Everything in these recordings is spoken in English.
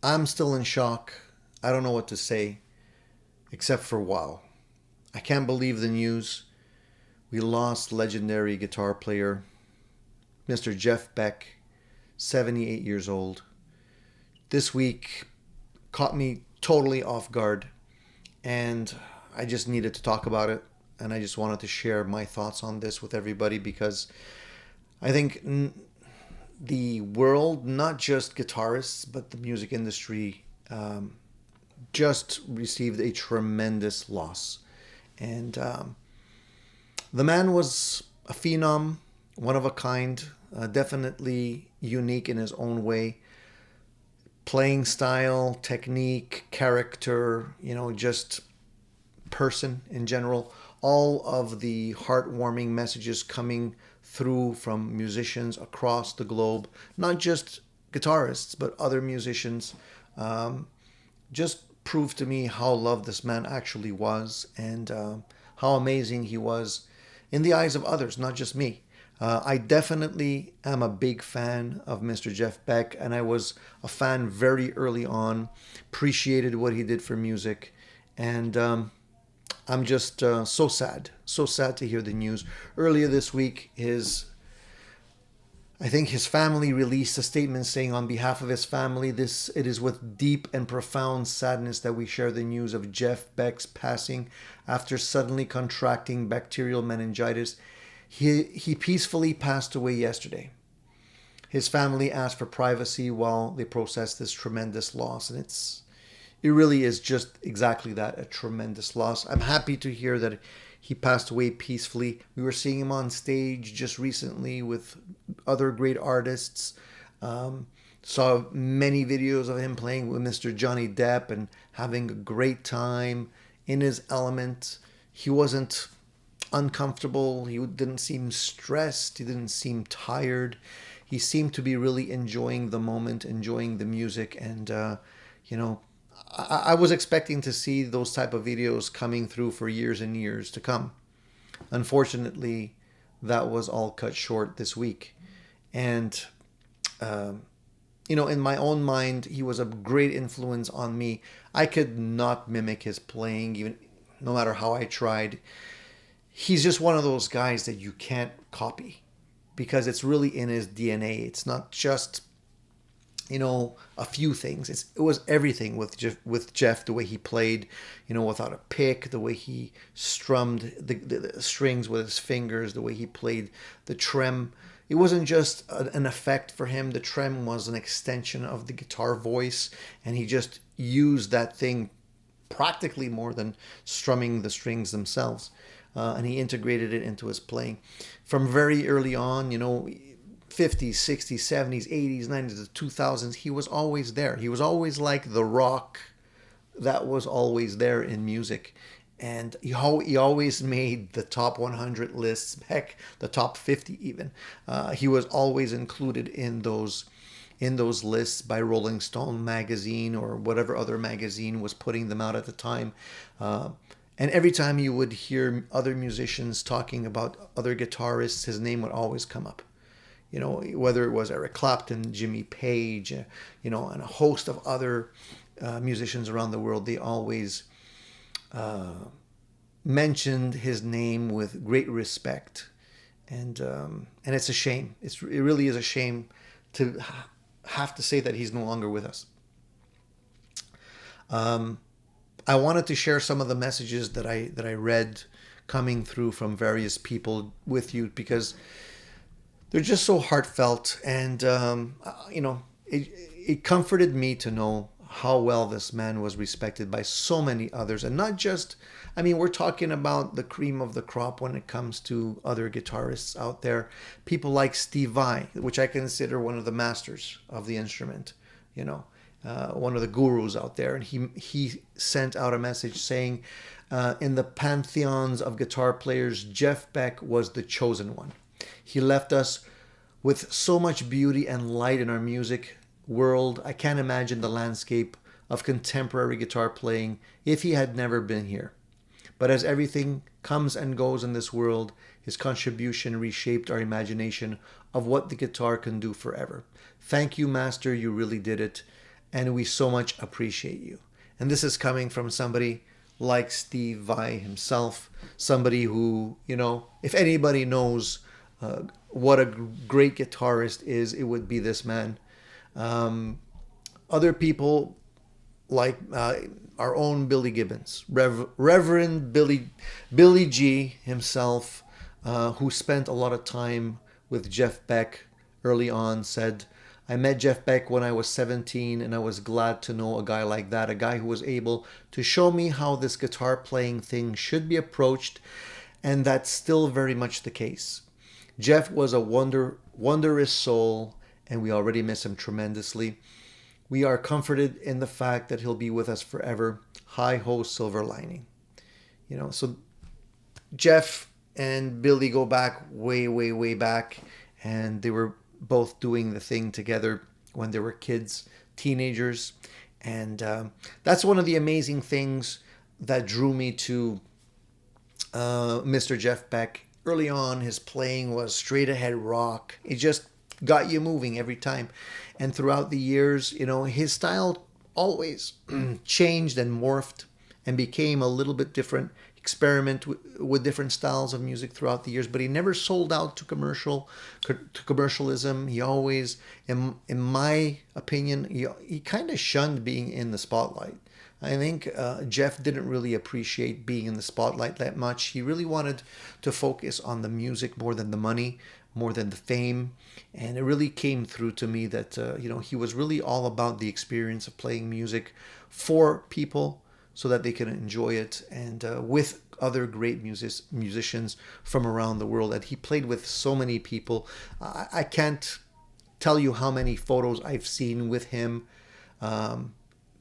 I'm still in shock. I don't know what to say except for wow. I can't believe the news. We lost legendary guitar player Mr. Jeff Beck, 78 years old. This week caught me totally off guard, and I just needed to talk about it. And I just wanted to share my thoughts on this with everybody because I think the world, not just guitarists, but the music industry, just received a tremendous loss. And the man was a phenom, one of a kind, definitely unique in his own way. Playing style, technique, character, just person in general. All of the heartwarming messages coming through from musicians across the globe, not just guitarists, but other musicians, just proved to me how loved this man actually was and how amazing he was in the eyes of others, not just me. I definitely am a big fan of Mr. Jeff Beck, and I was a fan very early on, appreciated what he did for music, and I'm just so sad to hear the news. Earlier this week, I think his family released a statement saying, on behalf of his family, it is with deep and profound sadness that we share the news of Jeff Beck's passing after suddenly contracting bacterial meningitis. He peacefully passed away yesterday. His family asked for privacy while they processed this tremendous loss, and it really is just exactly that, a tremendous loss. I'm happy to hear that he passed away peacefully. We were seeing him on stage just recently with other great artists. Saw many videos of him playing with Mr. Johnny Depp and having a great time in his element. He wasn't uncomfortable. He didn't seem stressed. He didn't seem tired. He seemed to be really enjoying the moment, enjoying the music, and you know, I was expecting to see those type of videos coming through for years and years to come. Unfortunately, that was all cut short this week. And, in my own mind, he was a great influence on me. I could not mimic his playing, even no matter how I tried. He's just one of those guys that you can't copy because it's really in his DNA. It's not just a few things. It was everything with Jeff, the way he played, without a pick, the way he strummed the strings with his fingers, the way he played the trem. It wasn't just an effect for him. The trem was an extension of the guitar voice, and he just used that thing practically more than strumming the strings themselves. And he integrated it into his playing. From very early on, 50s, 60s, 70s, 80s, 90s, 2000s, he was always there. He was always like the rock that was always there in music. And he always made the top 100 lists, heck, the top 50 even. He was always included in those lists by Rolling Stone magazine or whatever other magazine was putting them out at the time. And every time you would hear other musicians talking about other guitarists, his name would always come up. Whether it was Eric Clapton, Jimmy Page, and a host of other musicians around the world, they always mentioned his name with great respect. And it's a shame. It really is a shame to have to say that he's no longer with us. I wanted to share some of the messages that I read coming through from various people with you because they're just so heartfelt, and it comforted me to know how well this man was respected by so many others, and not just. I mean, we're talking about the cream of the crop when it comes to other guitarists out there. People like Steve Vai, which I consider one of the masters of the instrument. One of the gurus out there, and he sent out a message saying, in the pantheons of guitar players, Jeff Beck was the chosen one. He left us with so much beauty and light in our music world. I can't imagine the landscape of contemporary guitar playing if he had never been here. But as everything comes and goes in this world, his contribution reshaped our imagination of what the guitar can do forever. Thank you, Master. You really did it. and we so much appreciate you. And this is coming from somebody like Steve Vai himself, somebody who, if anybody knows what a great guitarist is, it would be this man. Other people like our own Billy Gibbons, Reverend Billy G himself, who spent a lot of time with Jeff Beck early on, said, I met Jeff Beck when I was 17 and I was glad to know a guy like that, a guy who was able to show me how this guitar playing thing should be approached, and that's still very much the case. Jeff was a wondrous soul, and we already miss him tremendously. We are comforted in the fact that he'll be with us forever. Hi ho, silver lining. So Jeff and Billy go back way, way, way back, and they were both doing the thing together when they were kids, teenagers. And that's one of the amazing things that drew me to Mr. Jeff Beck. Early on, his playing was straight ahead rock. It just got you moving every time. And throughout the years, his style always changed and morphed and became a little bit different. Experiment with different styles of music throughout the years, but he never sold out to commercialism. He always, in my opinion, he kind of shunned being in the spotlight. I think Jeff didn't really appreciate being in the spotlight that much. He really wanted to focus on the music more than the money, more than the fame. And it really came through to me that, he was really all about the experience of playing music for people so that they can enjoy it, and with other great musicians from around the world. And he played with so many people. I can't tell you how many photos I've seen with him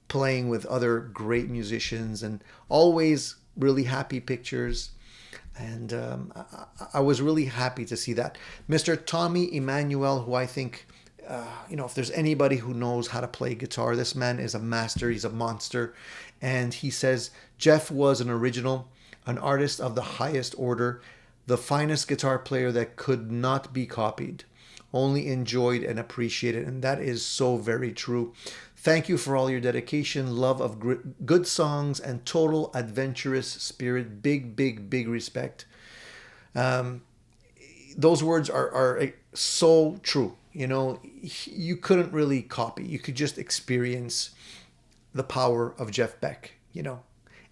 playing with other great musicians, and always really happy pictures. And I was really happy to see that. Mr. Tommy Emmanuel, who I think, if there's anybody who knows how to play guitar, this man is a master. He's a monster. And he says, Jeff was an original, an artist of the highest order, the finest guitar player that could not be copied, only enjoyed and appreciated. And that is so very true. Thank you for all your dedication, love of good songs, and total adventurous spirit. Big, big, big respect. Those words are so true. You couldn't really copy. You could just experience the power of Jeff Beck,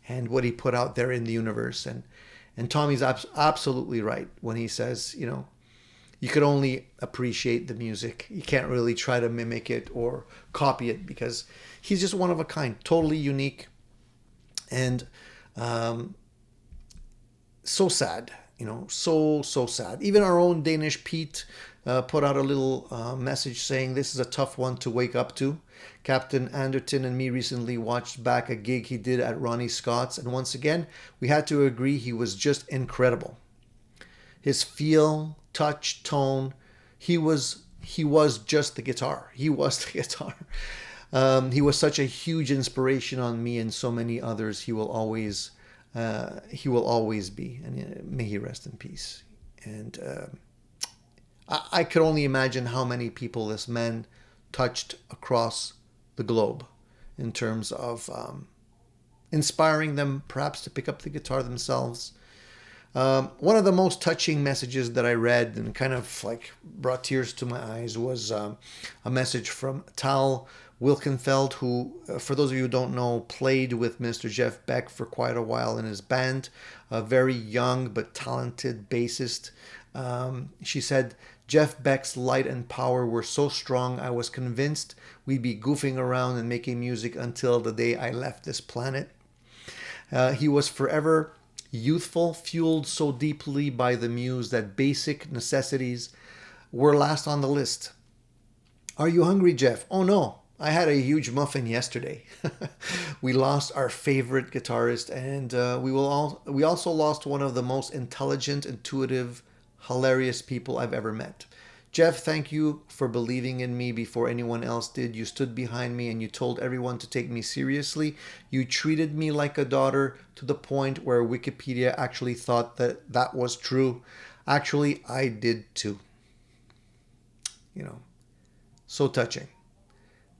and what he put out there in the universe. And Tommy's absolutely right when he says, you could only appreciate the music. You can't really try to mimic it or copy it, because he's just one of a kind, totally unique, and so sad, so sad. Even our own Danish Pete put out a little message saying this is a tough one to wake up to. Captain Anderton and me recently watched back a gig he did at Ronnie Scott's, and once again, we had to agree he was just incredible. His feel, touch, tone, he was just the guitar. He was the guitar. He was such a huge inspiration on me and so many others. He will always be, and may he rest in peace. And I could only imagine how many people this man touched across the globe in terms of inspiring them perhaps to pick up the guitar themselves. One of the most touching messages that I read and kind of like brought tears to my eyes was a message from Tal Wilkenfeld, who, for those of you who don't know, played with Mr. Jeff Beck for quite a while in his band, a very young but talented bassist. She said, Jeff Beck's light and power were so strong, I was convinced we'd be goofing around and making music until the day I left this planet. He was forever youthful, fueled so deeply by the muse that basic necessities were last on the list. Are you hungry, Jeff? Oh no, I had a huge muffin yesterday. We lost our favorite guitarist, and we also lost one of the most intelligent, intuitive, hilarious people I've ever met. Jeff, thank you for believing in me before anyone else did. You stood behind me and you told everyone to take me seriously. You treated me like a daughter to the point where Wikipedia actually thought that was true. Actually, I did too. So touching.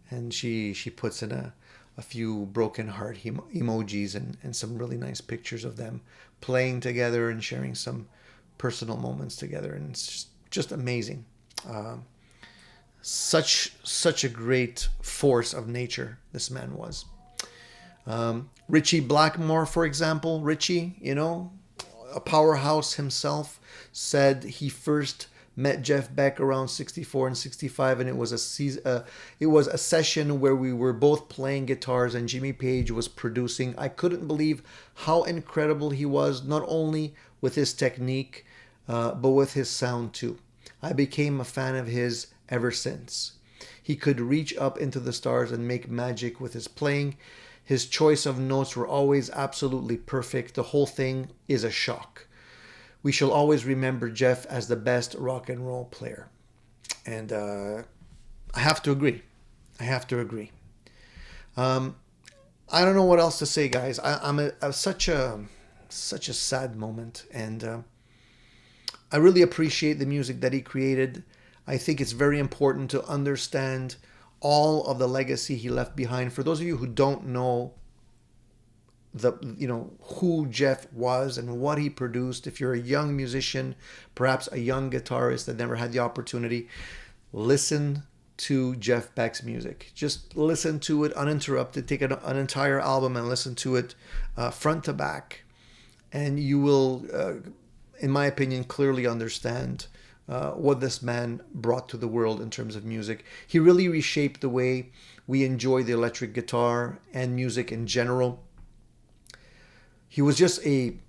and she puts in a few broken heart emojis and some really nice pictures of them playing together and sharing some personal moments together, and it's just amazing. Such a great force of nature this man was. Richie Blackmore, for example, Richie, a powerhouse himself, said he first met Jeff Beck around 64 and 65, and it was a session where we were both playing guitars and Jimmy Page was producing. I couldn't believe how incredible he was, not only with his technique, but with his sound too. I became a fan of his ever since. He could reach up into the stars and make magic with his playing. His choice of notes were always absolutely perfect. The whole thing is a shock. We shall always remember Jeff as the best rock and roll player. And I have to agree. I have to agree. I don't know what else to say, guys. I'm at such a sad moment, and I really appreciate the music that he created. I think it's very important to understand all of the legacy he left behind. For those of you who don't know who Jeff was and what he produced, if you're a young musician, perhaps a young guitarist that never had the opportunity, listen to Jeff Beck's music. Just listen to it uninterrupted. Take an entire album and listen to it front to back, and you will, in my opinion, clearly understand what this man brought to the world in terms of music. He really reshaped the way we enjoy the electric guitar and music in general. He was just to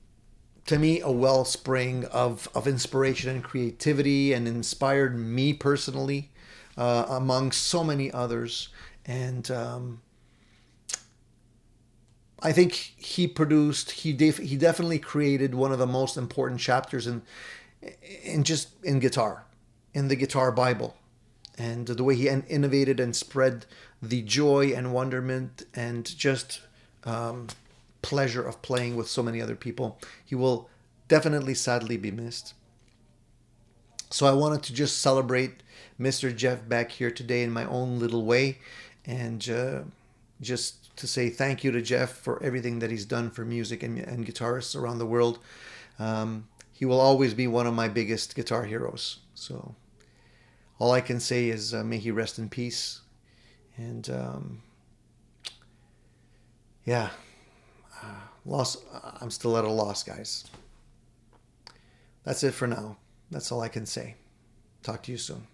me, a wellspring of inspiration and creativity, and inspired me personally, among so many others. And I think he definitely created one of the most important chapters in guitar, in the guitar Bible, and the way he innovated and spread the joy and wonderment and just pleasure of playing with so many other people. He will definitely sadly be missed. So I wanted to just celebrate Mr. Jeff Beck here today in my own little way, and just to say thank you to Jeff for everything that he's done for music and guitarists around the world. He will always be one of my biggest guitar heroes. So all I can say is may he rest in peace. And I'm still at a loss, guys. That's it for now. That's all I can say. Talk to you soon.